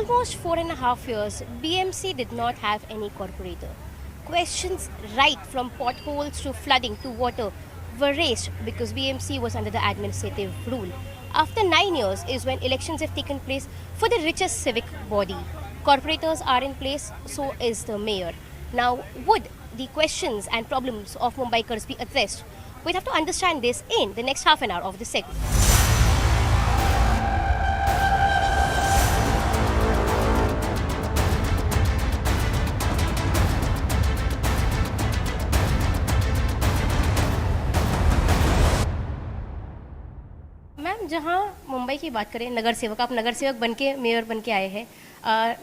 almost 4.5 years, BMC did not have any corporator. Questions right from potholes to flooding to water were raised because BMC was under the administrative rule. After 9 years is when elections have taken place for the richest civic body. Corporators are in place, so is the mayor. Now, would the questions and problems of Mumbaikars be addressed? We'll have to understand this in the next half an hour of the segment. Ma'am, जहाँ मुंबई की बात करें, नगर सेवक, आप नगर सेवक बन के mayor बन के आए हैं।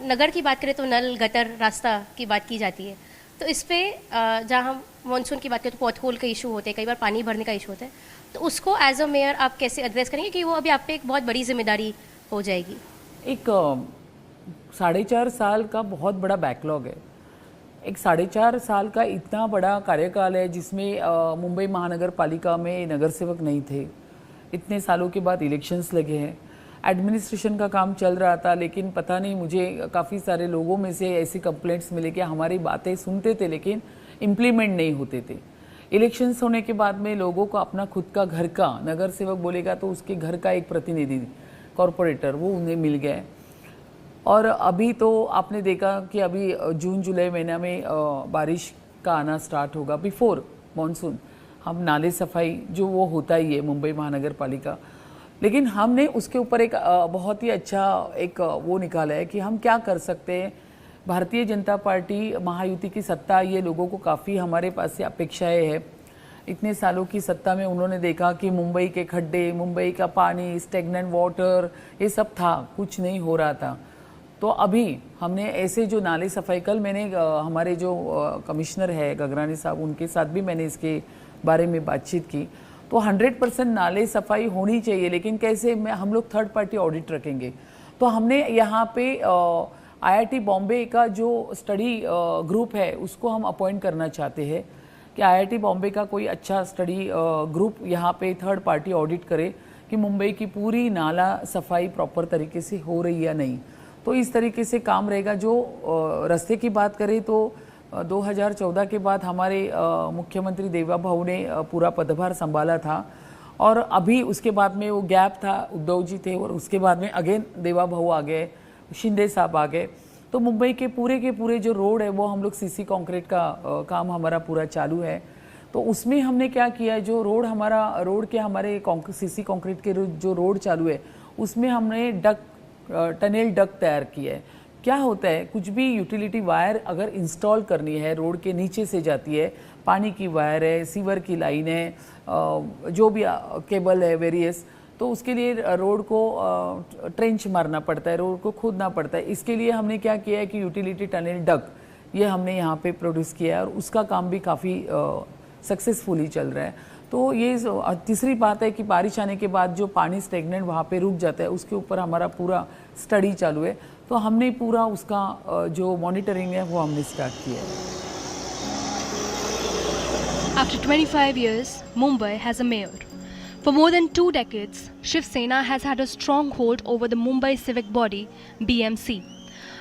नगर की बात करें तो नल, गटर, रास्ता की बात की जाती है। तो इस पे जहाँ मानसून की बात करें तो पॉथहोल का इशू होता है, कई बार पानी भरने का इशू होता है। तो उसको एज अ मेयर आप कैसे एड्रेस करेंगे कि वो अभी आप पे एक बहुत बड़ी जिम्मेदारी हो जाएगी? एक 4.5 साल का बहुत बड़ा बैकलॉग है। एक 4.5 साल का इतना बड़ा कार्यकाल है जिसमें मुंबई महानगर पालिका में नगर सेवक नहीं थे। इतने सालों के बाद इलेक्शंस लगे हैं, एडमिनिस्ट्रेशन का काम चल रहा था, लेकिन पता नहीं, मुझे काफ़ी सारे लोगों में से ऐसी कंप्लेंट्स मिले कि हमारी बातें सुनते थे लेकिन इम्प्लीमेंट नहीं होते थे। इलेक्शंस होने के बाद में लोगों को अपना खुद का घर का नगर सेवक बोलेगा तो उसके घर का एक प्रतिनिधि, कॉरपोरेटर, वो उन्हें मिल गया है। और अभी तो आपने देखा कि अभी जून जुलाई महीना में बारिश का आना स्टार्ट होगा। बिफोर मॉनसून हम नाले सफाई जो वो होता ही है मुंबई महानगर पालिका, लेकिन हमने उसके ऊपर एक बहुत ही अच्छा एक वो निकाला है कि हम क्या कर सकते हैं। भारतीय जनता पार्टी महायुति की सत्ता, ये लोगों को काफ़ी हमारे पास से अपेक्षाएं है। इतने सालों की सत्ता में उन्होंने देखा कि मुंबई के खड्डे, मुंबई का पानी, स्टेगनेंट वाटर, ये सब था, कुछ नहीं हो रहा था। तो अभी हमने ऐसे जो नाले सफाई, कल मैंने हमारे जो कमिश्नर है गगरानी साहब, उनके साथ भी मैंने इसके बारे में बातचीत की। तो 100% नाले सफाई होनी चाहिए, लेकिन कैसे हम लोग थर्ड पार्टी ऑडिट रखेंगे। तो हमने यहाँ पे IIT बॉम्बे का जो स्टडी ग्रुप है उसको हम अपॉइंट करना चाहते हैं कि IIT बॉम्बे का कोई अच्छा स्टडी ग्रुप यहाँ पे थर्ड पार्टी ऑडिट करे कि मुंबई की पूरी नाला सफाई प्रॉपर तरीके से हो रही है या नहीं। तो इस तरीके से काम रहेगा। जो रास्ते की बात करें तो 2014 के बाद हमारे मुख्यमंत्री देवा भाऊ ने पूरा पदभार संभाला था, और अभी उसके बाद में वो गैप था, उद्धव जी थे, और उसके बाद में अगेन देवा भाऊ आ गए, शिंदे साहब आ गए। तो मुंबई के पूरे जो रोड है वो हम लोग CC कंक्रीट का काम हमारा पूरा चालू है। तो उसमें हमने क्या किया है, जो रोड हमारे CC कंक्रीट के जो रोड चालू है उसमें हमने टनल डक्ट तैयार किया है। क्या होता है, कुछ भी यूटिलिटी वायर अगर इंस्टॉल करनी है, रोड के नीचे से जाती है, पानी की वायर है, सीवर की लाइन है, जो भी केबल है वेरियस, तो उसके लिए रोड को ट्रेंच मारना पड़ता है, रोड को खोदना पड़ता है। इसके लिए हमने क्या किया है कि यूटिलिटी टनल डक्ट ये हमने यहाँ पे प्रोड्यूस किया है, और उसका काम भी काफ़ी सक्सेसफुली चल रहा है। तो ये तीसरी बात है कि बारिश आने के बाद जो पानी स्टेगनेंट वहाँ पे रुक जाता है, उसके ऊपर हमारा पूरा स्टडी चालू है। तो हमने पूरा उसका जो मॉनिटरिंग है वो हमने स्टार्ट किया है। After 25 years, Mumbai has a mayor. For more than 2 decades, Shiv Sena has had a strong hold over the Mumbai civic body, BMC.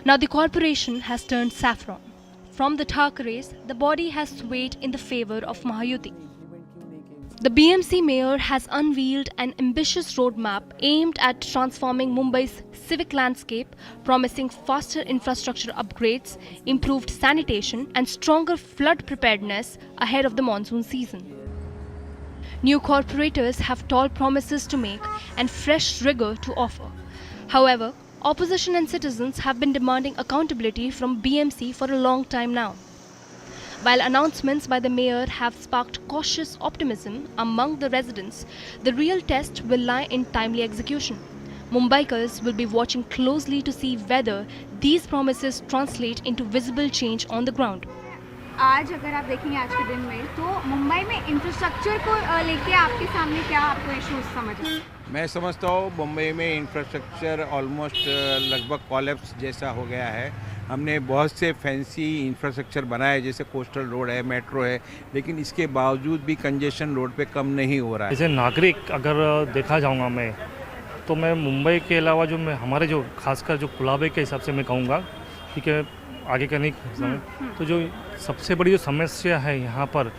Now the corporation has turned saffron. From the Thackeray's, the body has swayed in the favor of Mahayuti. The BMC mayor has unveiled an ambitious roadmap aimed at transforming Mumbai's civic landscape, promising faster infrastructure upgrades, improved sanitation, and stronger flood preparedness ahead of the monsoon season. New corporators have tall promises to make and fresh rigor to offer. However, opposition and citizens have been demanding accountability from BMC for a long time now. While announcements by the mayor have sparked cautious optimism among the residents, the real test will lie in timely execution. Mumbaikars will be watching closely to see whether these promises translate into visible change on the ground. आज अगर आप देखेंगे आज के दिन में, तो मुंबई में इंफ्रास्ट्रक्चर को लेके आपके सामने क्या आपको इश्यूज समझ आए? मैं समझता हूँ मुंबई में इंफ्रास्ट्रक्चर ऑलमोस्ट लगभग कॉलेप्स जैसा हो गया है। हमने बहुत से फैंसी इंफ्रास्ट्रक्चर बनाए, जैसे कोस्टल रोड है, मेट्रो है, लेकिन इसके बावजूद भी कंजेशन रोड पे कम नहीं हो रहा है। जैसे नागरिक अगर देखा जाऊँगा मैं, तो मैं मुंबई के अलावा जो मैं हमारे जो खासकर जो कुलाबे के हिसाब से मैं कहूँगा, ठीक है, आगे का नहीं समय, तो जो सबसे बड़ी जो समस्या है यहाँ पर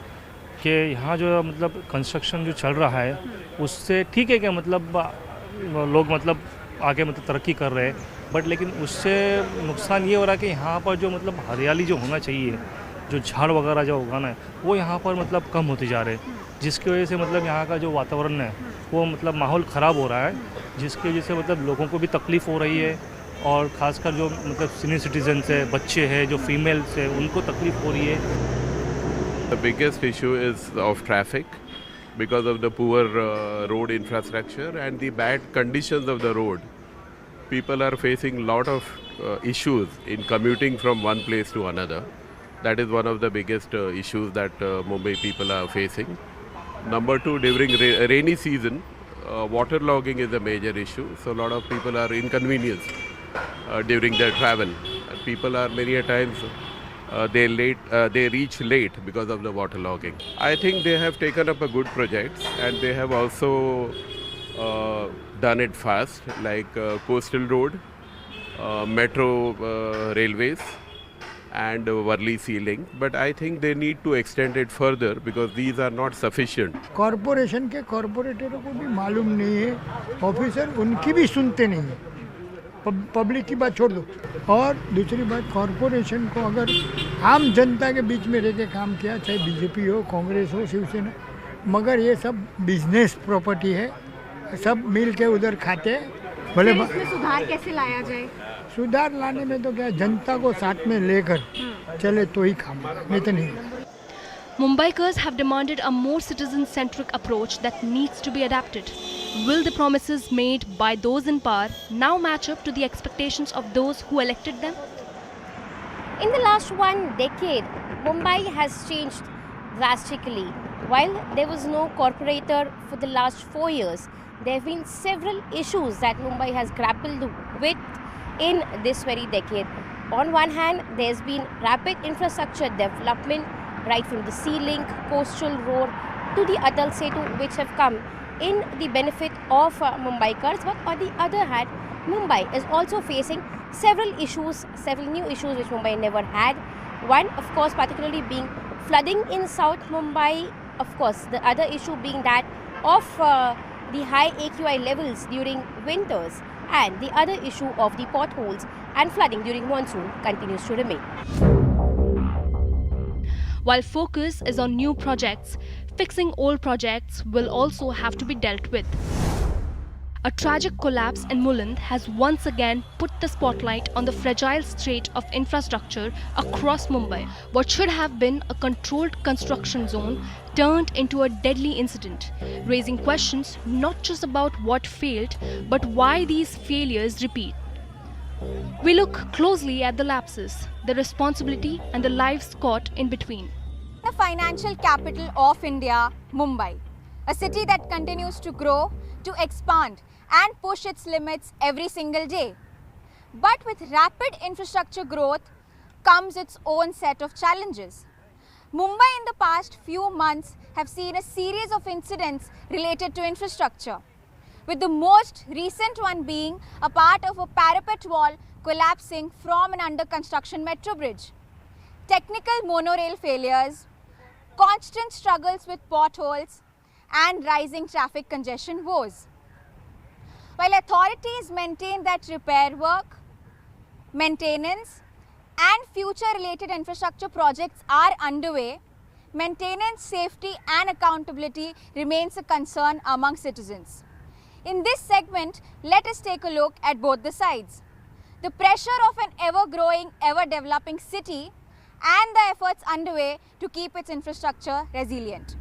कि यहाँ जो मतलब कंस्ट्रक्शन जो चल रहा है उससे ठीक है कि मतलब लोग मतलब आगे मतलब तरक्की कर रहे हैं, बट लेकिन उससे नुकसान ये हो रहा है कि यहाँ पर जो मतलब हरियाली जो होना चाहिए, जो झाड़ वगैरह जो उगाना है वो यहाँ पर मतलब कम होते जा रहे हैं, जिसकी वजह से मतलब यहाँ का जो वातावरण है वो मतलब माहौल ख़राब हो रहा है, जिसकी वजह से मतलब लोगों को भी तकलीफ़ हो रही है और ख़ासकर जो मतलब सीनियर सिटीजन्स है, बच्चे हैं, जो फीमेल्स है, उनको तकलीफ़ हो रही है। The biggest issue is of traffic because of the poor road infrastructure and the bad conditions of the road. People are facing a lot of issues in commuting from one place to another. That is one of the biggest issues that Mumbai people are facing. Number two, during rainy season, waterlogging is a major issue. So a lot of people are inconvenienced during their travel. People are many a times they reach late because of the waterlogging. I think they have taken up a good project and they have also done it fast, like coastal road, metro railways and Worli Sea Link. But I think they need to extend it further because these are not sufficient. Corporation के कॉरपोरेटरों को भी मालूम नहीं है, officer उनकी भी सुनते नहीं है, पब्लिक की बात छोड़ दो। और दूसरी बात, कॉरपोरेशन को अगर आम जनता के बीच में रह के काम किया, चाहे बीजेपी हो, कांग्रेस हो, शिवसेना, मगर ये सब बिजनेस प्रॉपर्टी है, सब मिल के उधर खाते भले। इसमें सुधार कैसे लाया जाए? सुधार लाने में तो क्या, जनता को साथ में लेकर चले तो ही काम, नहीं तो नहीं। Mumbaikars have demanded a more citizen-centric approach that needs to be adapted. Will the promises made by those in power now match up to the expectations of those who elected them? In the last 1 decade, Mumbai has changed drastically. While there was no corporator for the last 4 years, there have been several issues that Mumbai has grappled with in this very decade. On one hand, there's been rapid infrastructure development, right from the Sea Link, coastal road to the Atal Setu, which have come in the benefit of Mumbaikars. But on the other hand, Mumbai is also facing several issues, several new issues which Mumbai never had. One, of course, particularly being flooding in South Mumbai. Of course, the other issue being that of the high AQI levels during winters, and the other issue of the potholes and flooding during monsoon continues to remain. While focus is on new projects, fixing old projects will also have to be dealt with. A tragic collapse in Mulund has once again put the spotlight on the fragile state of infrastructure across Mumbai. What should have been a controlled construction zone turned into a deadly incident, raising questions not just about what failed, but why these failures repeat. We look closely at the lapses, the responsibility, and the lives caught in between. The financial capital of India, Mumbai, a city that continues to grow, to expand and push its limits every single day. But with rapid infrastructure growth comes its own set of challenges. Mumbai in the past few months have seen a series of incidents related to infrastructure, with the most recent one being a part of a parapet wall collapsing from an under construction metro bridge. Technical monorail failures, constant struggles with potholes and rising traffic congestion woes. While authorities maintain that repair work, maintenance and future related infrastructure projects are underway, maintenance, safety and accountability remains a concern among citizens. In this segment, let us take a look at both the sides. The pressure of an ever-growing, ever-developing city and the efforts underway to keep its infrastructure resilient.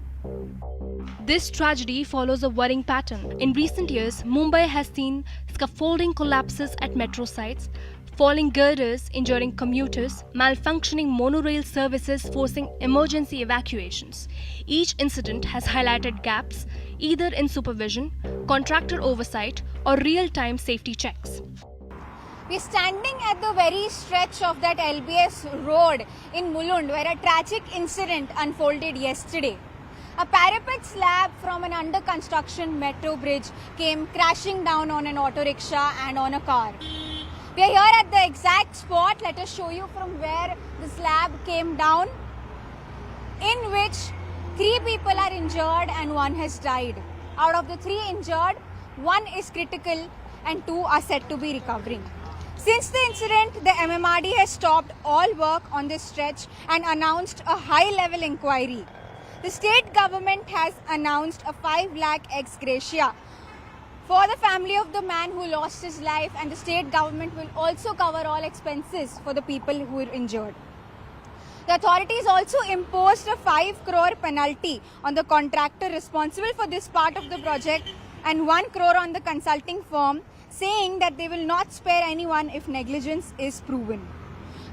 This tragedy follows a worrying pattern. In recent years, Mumbai has seen scaffolding collapses at metro sites, falling girders injuring commuters, malfunctioning monorail services forcing emergency evacuations. Each incident has highlighted gaps either in supervision, contractor oversight, or real-time safety checks. We are standing at the very stretch of that LBS road in Mulund where a tragic incident unfolded yesterday. A parapet slab from an under construction metro bridge came crashing down on an auto rickshaw and on a car. We are here at the exact spot. Let us show you from where the slab came down, in which 3 people are injured and 1 has died. Out of the 3 injured, 1 is critical and 2 are said to be recovering. Since the incident, the MMRD has stopped all work on this stretch and announced a high-level inquiry. The state government has announced a 5 lakh ex gratia for the family of the man who lost his life, and the state government will also cover all expenses for the people who were injured. The authorities also imposed a 5 crore penalty on the contractor responsible for this part of the project and 1 crore on the consulting firm, saying that they will not spare anyone if negligence is proven.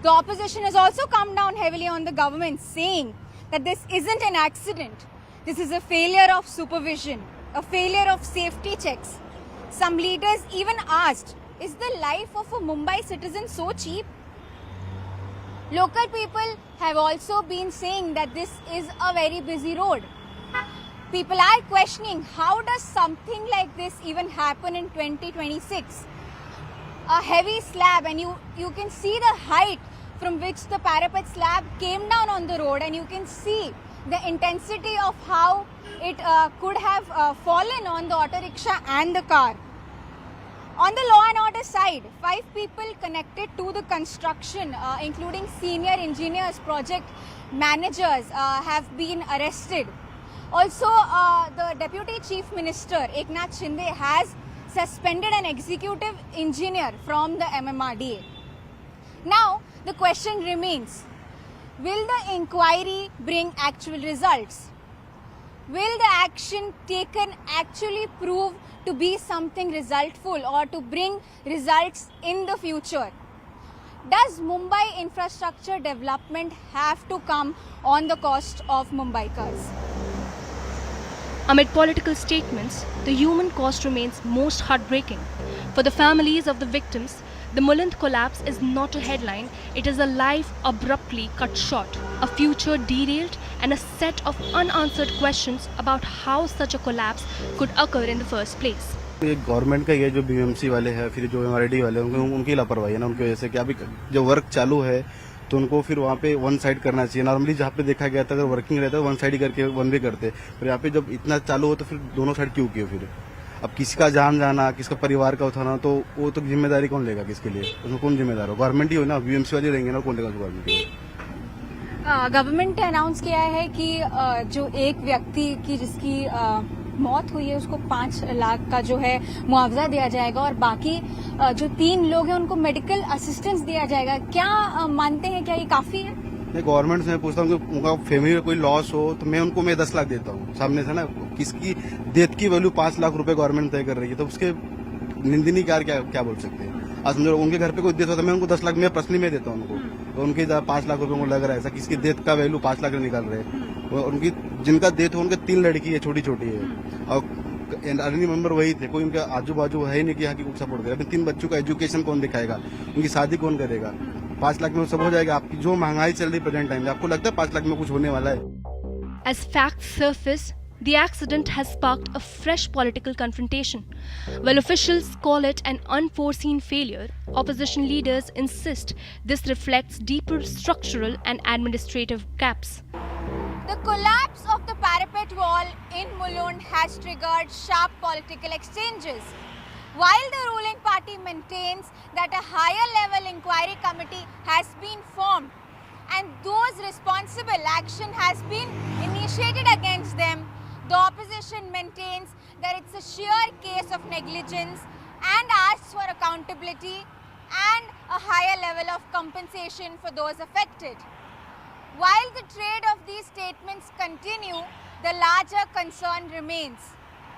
The opposition has also come down heavily on the government, saying that this isn't an accident. This is a failure of supervision, a failure of safety checks. Some leaders even asked, is the life of a Mumbai citizen so cheap? Local people have also been saying that this is a very busy road. People are questioning, how does something like this even happen in 2026? A heavy slab, and you can see the height from which the parapet slab came down on the road, and you can see the intensity of how it could have fallen on the auto rickshaw and the car. On the law and order side, 5 people connected to the construction, including senior engineers, project managers, have been arrested. Also, the Deputy Chief Minister, Eknath Shinde, has suspended an executive engineer from the MMRDA. Now, the question remains, will the inquiry bring actual results? Will the action taken actually prove to be something resultful or to bring results in the future? Does Mumbai infrastructure development have to come on the cost of Mumbaikars? Amid political statements, the human cost remains most heartbreaking. For the families of the victims, the Mulund collapse is not a headline, it is a life abruptly cut short, a future derailed, and a set of unanswered questions about how such a collapse could occur in the first place. ये government का ये जो BMC वाले हैं, फिर जो MRD वाले हैं, उनकी लापरवाही है ना, उनकी वजह से कि अभी जब वर्क चालू है तो उनको फिर वहाँ पे वन साइड करना चाहिए. नॉर्मली जहाँ पे देखा गया था अगर वर्किंग रहता है वन साइड ही करके वन भी करते, पर यहाँ पे जब इतना चालू हो तो फिर दोनों साइड क्यों किए? फिर अब किसी का जान जाना, किसका परिवार का उठाना, तो वो तो जिम्मेदारी कौन लेगा? किसके लिए? उसमें कौन जिम्मेदार हो? गवर्नमेंट ही हो ना, बीएमसी वाले रहेंगे ना, कौन लेगा गवर्नमेंट? गवर्नमेंट ने अनाउंस किया है कि जो एक व्यक्ति की जिसकी मौत हुई है उसको 5 लाख का जो है मुआवजा दिया जाएगा और बाकी जो 3 लोग हैं उनको मेडिकल असिस्टेंस दिया जाएगा. क्या मानते हैं, क्या ये काफी है? मैं गवर्नमेंट से पूछता हूँ कि उनका फैमिली में कोई लॉस हो तो मैं उनको 10 लाख देता हूँ सामने से ना. किसकी डेथ की वैल्यू 5 लाख रुपए गवर्नमेंट तय कर रही है तो उसके निंदनीय क्या बोल सकते हैं? आज समझो उनके घर पे कोई डेथ होता है, मैं उनको 10 लाख मैं पर्सनली में देता हूँ उनको, तो उनके 5 लाख रुपए को लग रहा है. ऐसा किसकी डेथ का वैल्यू 5 लाख निकाल रहे हैं? उनकी जिनका डेथ हो उनके 3 लड़की है, छोटी छोटी है, और अर्ली मेंबर वही थे, कोई उनका आजू बाजू है नहीं कि यहाँ की कुछ सपोर्ट करे. अपने 3 बच्चों का एजुकेशन कौन दिखाएगा? उनकी शादी कौन करेगा? 5 लाख में सब हो जाएगा. आपकी जो महंगाई चल रही प्रेजेंट टाइम में, आपको लगता है 5 लाख में कुछ होने वाला है? As facts surface, the accident has sparked a fresh political confrontation. While officials call it an unforeseen failure, opposition leaders insist this reflects deeper structural and administrative gaps. The collapse of the parapet wall in Mulund has triggered sharp political exchanges. While the ruling party maintains that a higher level inquiry committee has been formed and those responsible action has been initiated against them, the opposition maintains that it's a sheer case of negligence and asks for accountability and a higher level of compensation for those affected. While the trade of these statements continue, the larger concern remains.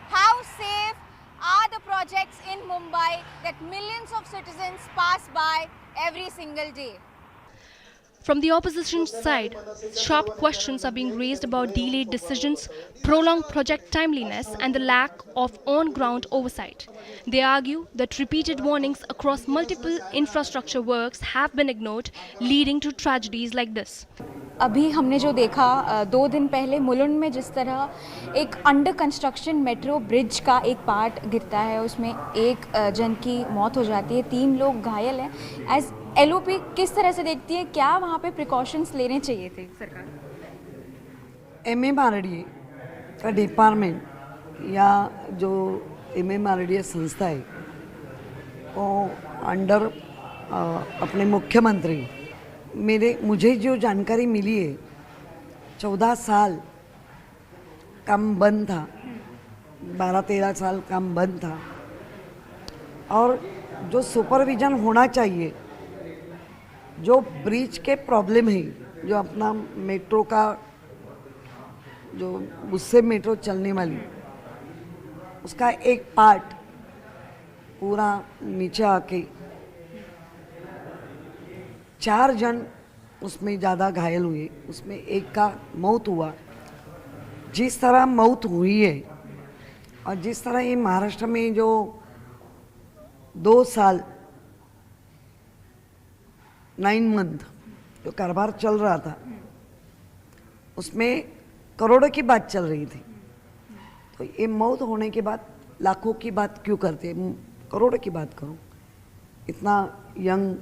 How safe are the projects in Mumbai that millions of citizens pass by every single day? From the opposition side, sharp questions are being raised about delayed decisions, prolonged project timeliness, and the lack of on-ground oversight. They argue that repeated warnings across multiple infrastructure works have been ignored, leading to tragedies like this. अभी हमने जो देखा 2 दिन पहले मुलुंड में जिस तरह एक अंडर कंस्ट्रक्शन मेट्रो ब्रिज का एक पार्ट गिरता है, उसमें एक जन की मौत हो जाती है, 3 लोग घायल हैं। एज LOP किस तरह से देखती है, क्या वहाँ पे प्रिकॉशंस लेने चाहिए थे सरकार? MMRDA का डिपार्टमेंट या जो MMRDA संस्था है वो अंडर अपने मुख्यमंत्री, मुझे जो जानकारी मिली है 14 साल काम बंद था, 12-13 साल काम बंद था, और जो सुपरविजन होना चाहिए, जो ब्रिज के प्रॉब्लम है, जो अपना मेट्रो का जो उससे मेट्रो चलने वाली उसका एक पार्ट पूरा नीचे आके 4 जन उसमें ज़्यादा घायल हुए, उसमें एक का मौत हुआ। जिस तरह मौत हुई है और जिस तरह ये महाराष्ट्र में जो 2 साल 9 मंथ जो कारोबार चल रहा था, उसमें करोड़ों की बात चल रही थी, तो ये मौत होने के बाद लाखों की बात क्यों करते, करोड़ों की बात करो। इतना यंग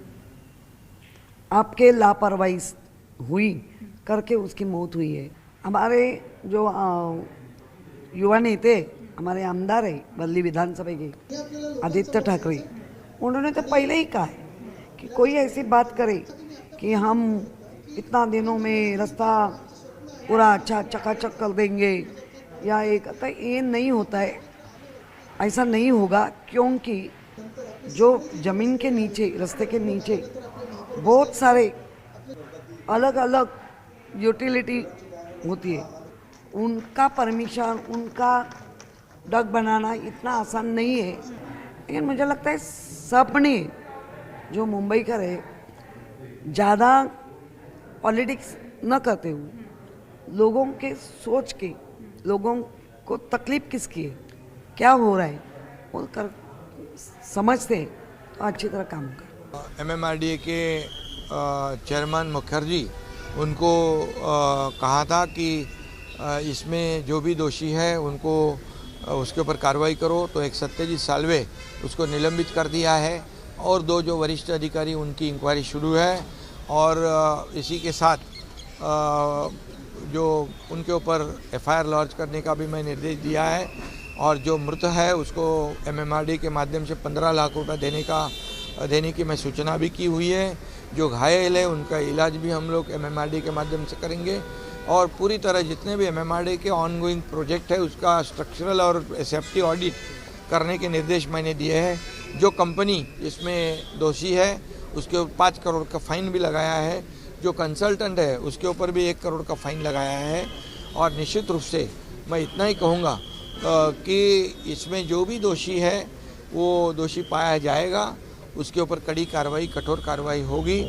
आपके लापरवाही हुई करके उसकी मौत हुई है। हमारे जो युवा नेता हमारे आमदार है बल्ली विधानसभा के आदित्य ठाकरे, उन्होंने तो पहले ही कहा है कि कोई ऐसी बात करे कि हम इतना दिनों में रास्ता पूरा अच्छा चकाचक कर देंगे या एक, तो ये नहीं होता है, ऐसा नहीं होगा, क्योंकि जो ज़मीन के नीचे, रास्ते के नीचे बहुत सारे अलग अलग यूटिलिटी होती है, उनका परमिशन, उनका डग बनाना इतना आसान नहीं है। लेकिन मुझे लगता है सबने जो मुंबई का रहे ज़्यादा पॉलिटिक्स न करते हुए लोगों के सोच के, लोगों को तकलीफ किसकी है, क्या हो रहा है, वो कर समझते हैं तो अच्छी तरह काम कर। MMRDA के चेयरमैन मुखर्जी उनको कहा था कि इसमें जो भी दोषी है उनको उसके ऊपर कार्रवाई करो, तो एक सत्यजीत साल्वे उसको निलंबित कर दिया है और 2 जो वरिष्ठ अधिकारी उनकी इंक्वायरी शुरू है, और इसी के साथ जो उनके ऊपर FIR लॉन्च करने का भी मैं निर्देश दिया है, और जो मृत है उसको MMRDA के माध्यम से 15 लाख रुपए देने की मैं सूचना भी की हुई है। जो घायल है उनका इलाज भी हम लोग MMRDA के माध्यम से करेंगे, और पूरी तरह जितने भी MMRDA के ऑनगोइंग प्रोजेक्ट है उसका स्ट्रक्चरल और सेफ्टी ऑडिट करने के निर्देश मैंने दिए हैं। जो कंपनी इसमें दोषी है उसके ऊपर 5 करोड़ का फाइन भी लगाया है, जो कंसल्टेंट है उसके ऊपर भी 1 करोड़ का फाइन लगाया है, और निश्चित रूप से मैं इतना ही कहूँगा कि इसमें जो भी दोषी है वो दोषी पाया जाएगा, उसके ऊपर कड़ी कार्रवाई, कठोर कार्रवाई होगी।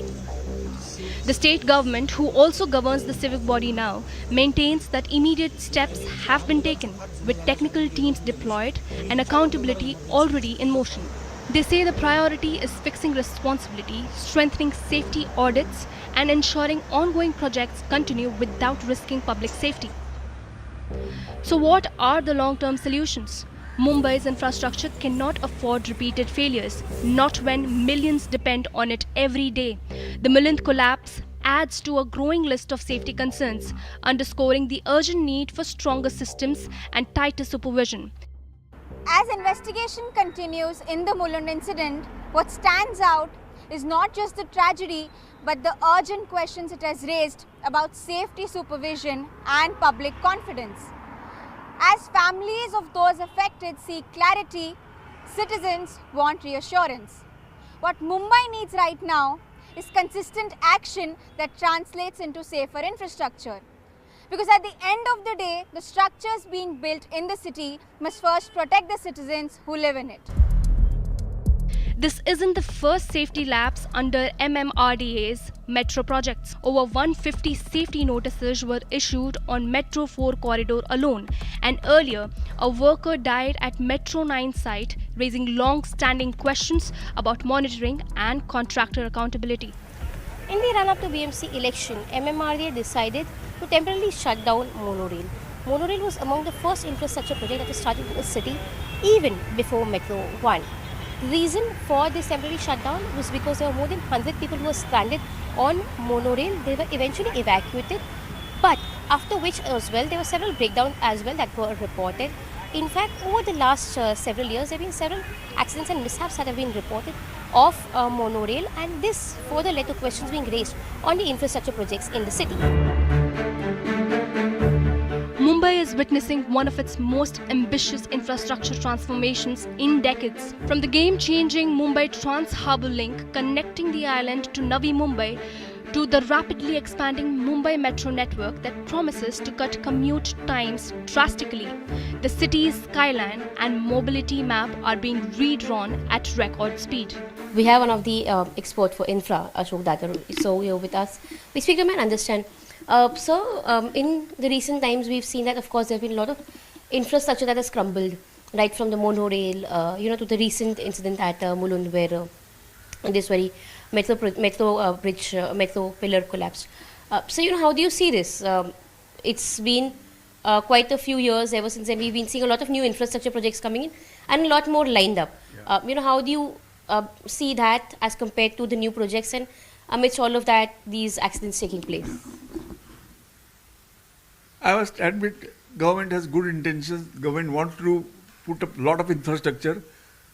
The state government, who also governs the civic body now, maintains that immediate steps have been taken, with technical teams deployed and accountability already in motion. They say the priority is fixing responsibility, strengthening safety audits, and ensuring ongoing projects continue without risking public safety. So what are the long-term solutions? Mumbai's infrastructure cannot afford repeated failures, not when millions depend on it every day. The Milind collapse adds to a growing list of safety concerns, underscoring the urgent need for stronger systems and tighter supervision. As investigation continues in the Mulund incident, what stands out is not just the tragedy, but the urgent questions it has raised about safety supervision and public confidence. As families of those affected seek clarity, citizens want reassurance. What Mumbai needs right now is consistent action that translates into safer infrastructure. Because at the end of the day, the structures being built in the city must first protect the citizens who live in it. This isn't the first safety lapse under MMRDA's metro projects. Over 150 safety notices were issued on Metro 4 corridor alone, and earlier, a worker died at Metro 9 site, raising long-standing questions about monitoring and contractor accountability. In the run-up to BMC election, MMRDA decided to temporarily shut down monorail. Monorail was among the first infrastructure project that was started in the city even before Metro 1. The reason for this temporary shutdown was because there were more than 100 people who were stranded on monorail. They were eventually evacuated, but after which as well there were several breakdowns as well that were reported. In fact, over the last several years, there have been several accidents and mishaps that have been reported of monorail, and this further led to questions being raised on the infrastructure projects in the city. Mumbai is witnessing one of its most ambitious infrastructure transformations in decades. From the game-changing Mumbai Trans-Harbour Link connecting the island to Navi Mumbai, to the rapidly expanding Mumbai Metro network that promises to cut commute times drastically, the city's skyline and mobility map are being redrawn at record speed. We have one of the experts for infra, Ashok Datar, so here with us. We speak to him and understand. In the recent times, we've seen that, of course, there have been a lot of infrastructure that has crumbled, right from the monorail, to the recent incident at Mulund, where this very metro pillar collapsed. How do you see this? It's been quite a few years ever since then. We've been seeing a lot of new infrastructure projects coming in and a lot more lined up. Yeah. How do you see that as compared to the new projects, and amidst all of that, these accidents taking place? I must admit, government has good intentions. Government wants to put up a lot of infrastructure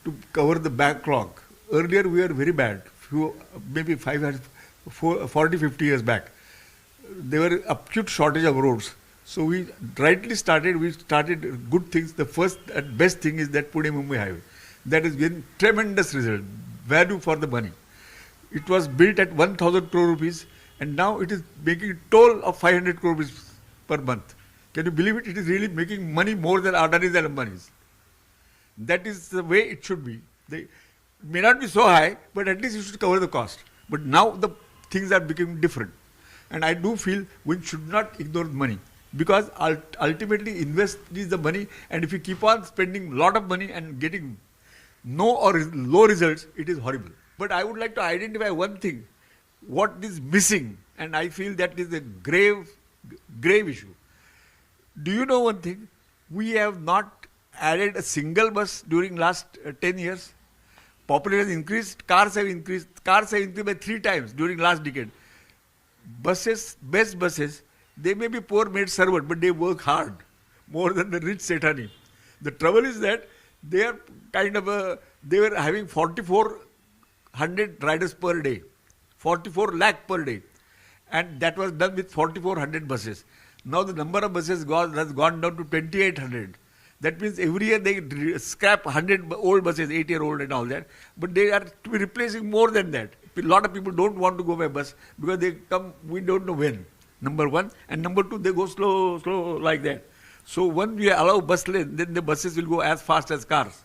to cover the backlog. Earlier we were very bad. Maybe 40, 50 years back, there were acute shortage of roads. So we started good things. The first and best thing is that Pune-Mumbai highway. That has been tremendous result, value for the money. It was built at 1,000 crore rupees, and now it is making a toll of 500 crore rupees per month. Can you believe it? It is really making money more than Adanis and Ambanis. That is the way it should be. They may not be so high, but at least you should cover the cost. But now the things are becoming different. And I do feel we should not ignore money, because ultimately invest is the money, and if you keep on spending a lot of money and getting no or low results, it is horrible. But I would like to identify one thing, what is missing, and I feel that is a grave issue. Do you know one thing? We have not added a single bus during last 10 years. Population has increased, cars have increased by 3 times during last decade. Buses, best buses, they may be poor maid servant, but they work hard, more than the rich Sethani. The trouble is that they are they were having 4,400 riders per day, 44 lakh per day. And that was done with 4,400 buses. Now the number of buses has gone down to 2,800. That means every year they scrap 100 old buses, 8-year-old and all that. But they are to be replacing more than that. A lot of people don't want to go by bus because they come, we don't know when. Number one. And number two, they go slow like that. So when we allow bus lane, then the buses will go as fast as cars.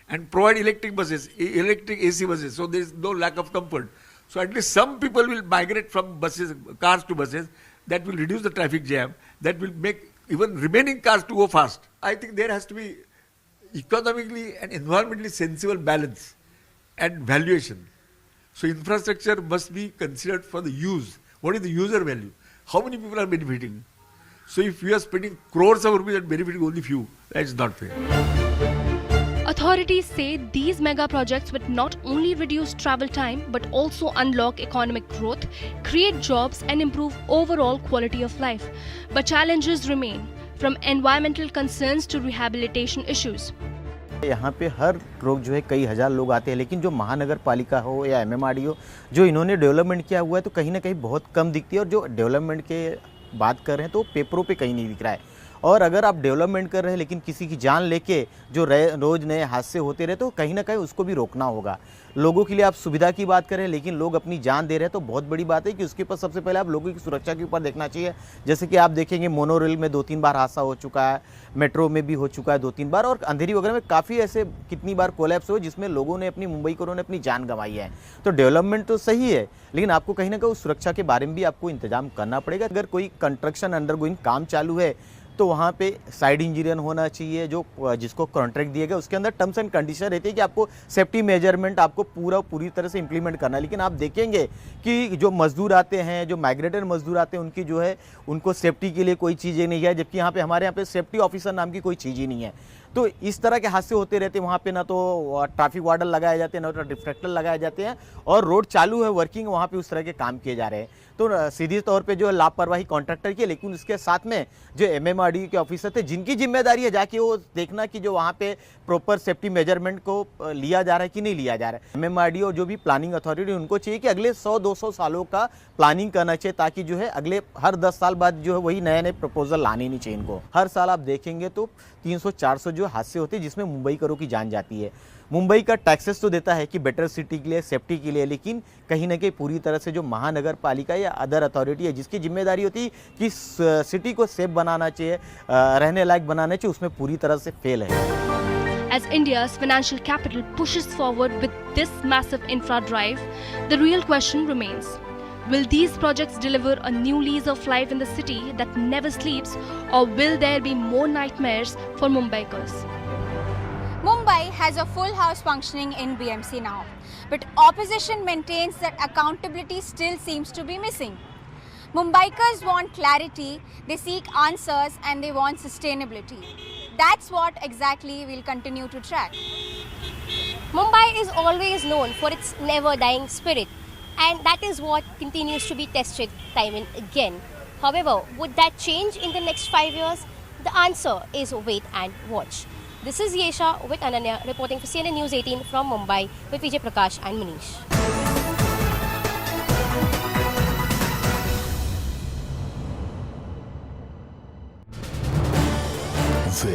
And provide electric buses, electric AC buses. So there is no lack of comfort. So at least some people will migrate from cars to buses. That will reduce the traffic jam. That will make even remaining cars to go fast. I think there has to be economically and environmentally sensible balance and valuation. So infrastructure must be considered for the use. What is the user value? How many people are benefiting? So if we are spending crores of rupees and benefiting only few, that's not fair. Authorities say these mega projects would not only reduce travel time but also unlock economic growth, create jobs and improve overall quality of life. But challenges remain, from environmental concerns to rehabilitation issues. यहाँ पे हर रोज जो है कई हज़ार लोग आते हैं, लेकिन जो महानगर पालिका हो या MMRDA हो, जो इन्होंने डेवलपमेंट किया हुआ है तो कहीं ना कहीं बहुत कम दिखती है, और जो डेवलपमेंट के बात कर रहे हैं तो पेपरों पे कहीं नहीं दिख रहा है। और अगर आप डेवलपमेंट कर रहे हैं लेकिन किसी की जान लेके जो रोज़ नए हादसे होते रहे तो कहीं ना कहीं उसको भी रोकना होगा। लोगों के लिए आप सुविधा की बात करें लेकिन लोग अपनी जान दे रहे हैं तो बहुत बड़ी बात है कि उसके ऊपर सबसे पहले आप लोगों की सुरक्षा के ऊपर देखना चाहिए। जैसे कि आप देखेंगे मोनोरेल में 2-3 बार हादसा हो चुका है, मेट्रो में भी हो चुका है 2-3 बार, और अंधेरी वगैरह में काफ़ी ऐसे कितनी बार कोलैप्स हुए जिसमें लोगों ने मुंबई को अपनी जान गंवाई है। तो डेवलपमेंट तो सही है लेकिन आपको कहीं ना कहीं उस सुरक्षा के बारे में भी आपको इंतजाम करना पड़ेगा। अगर कोई कंस्ट्रक्शन अंडरगोइंग काम चालू है तो वहाँ पे साइड इंजीनियर होना चाहिए जो जिसको कॉन्ट्रैक्ट दिया गया, उसके अंदर टर्म्स एंड कंडीशन रहती है कि आपको सेफ्टी मेजरमेंट आपको पूरी तरह से इंप्लीमेंट करना है। लेकिन आप देखेंगे कि जो मजदूर आते हैं, जो माइग्रेटेड मजदूर आते हैं, उनकी जो है उनको सेफ्टी के लिए कोई चीज़ें नहीं है, जबकि हमारे यहाँ पे सेफ्टी ऑफिसर नाम की कोई चीज़ ही नहीं है। तो इस तरह के हादसे होते रहते हैं वहाँ पे, ना तो ट्रैफिक वार्डर लगाए जाते हैं, ना तो रिफ्लेक्टर लगाए जाते हैं, और रोड चालू है, वर्किंग, वहाँ पे उस तरह के काम किए जा रहे हैं। तो सीधी तौर पे जो है लापरवाही कॉन्ट्रैक्टर की है, लेकिन उसके साथ में जो MMRDA के ऑफिसर थे, जिनकी जिम्मेदारी है जाके वो देखना कि जो वहाँ पे प्रॉपर सेफ्टी मेजरमेंट को लिया जा रहा है कि नहीं लिया जा रहा है। MMRDA और जो भी प्लानिंग अथॉरिटी, उनको चाहिए कि अगले 100-200 सालों का प्लानिंग करना चाहिए, ताकि जो है अगले हर 10 साल बाद जो है वही नए प्रपोजल लाने नहीं चाहिए इनको। हर साल आप देखेंगे तो 300-400 जो हादसे होते हैं जिसमें मुंबईकरों की जान जाती है। मुंबई का टैक्सेस तो देता है कि बेटर सिटी के लिए, सेफ्टी के लिए, लेकिन कहीं ना कहीं पूरी तरह से जो महानगर पालिका या अदर अथॉरिटी है जिसकी जिम्मेदारी होती है कि सिटी को सेफ बनाना चाहिए, रहने लायक बनाना चाहिए, उसमें पूरी तरह से फेल है। As India's financial capital pushes forward with this massive infra drive, the real question remains: will these projects deliver a new lease of life in the city that never sleeps, or will there be more nightmares for Mumbaikars? Mumbai has a full house functioning in BMC now, but opposition maintains that accountability still seems to be missing. Mumbaikars want clarity, they seek answers, and they want sustainability. That's what exactly we'll continue to track. Mumbai is always known for its never-dying spirit, and that is what continues to be tested time and again. However, would that change in the next 5 years? The answer is wait and watch. This is Yesha with Ananya reporting for CNN News 18 from Mumbai with Vijay Prakash and Manish.